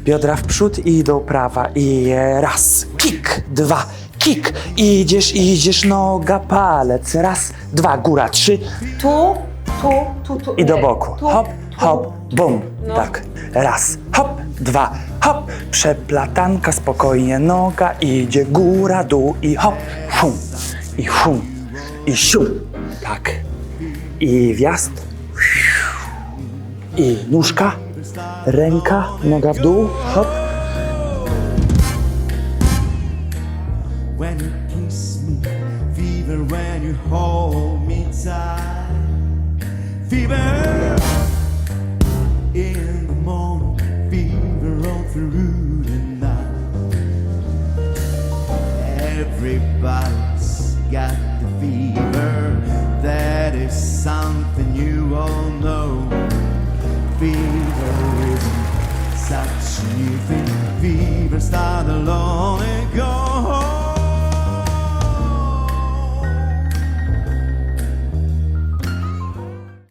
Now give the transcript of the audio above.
Biodra w przód i do prawa. I raz, kick, dwa, kick. Idziesz, noga, palec. Raz, dwa, góra, trzy. Tu. I do nie, boku. tu, Hop, tu. hop, bum. No. Tak. Raz, hop, dwa, hop. Przeplatanka, spokojnie noga. Idzie góra, dół i hop, szum. I szum. I sium. Tak. I wjazd. I nóżka. Ręka, noga w dół. Hop. When you kiss me, fever when you hold me tight, fever in the morning, fever all through the night. Everybody's got the fever, that is something you all know. Fever isn't such a new thing, fever started long ago.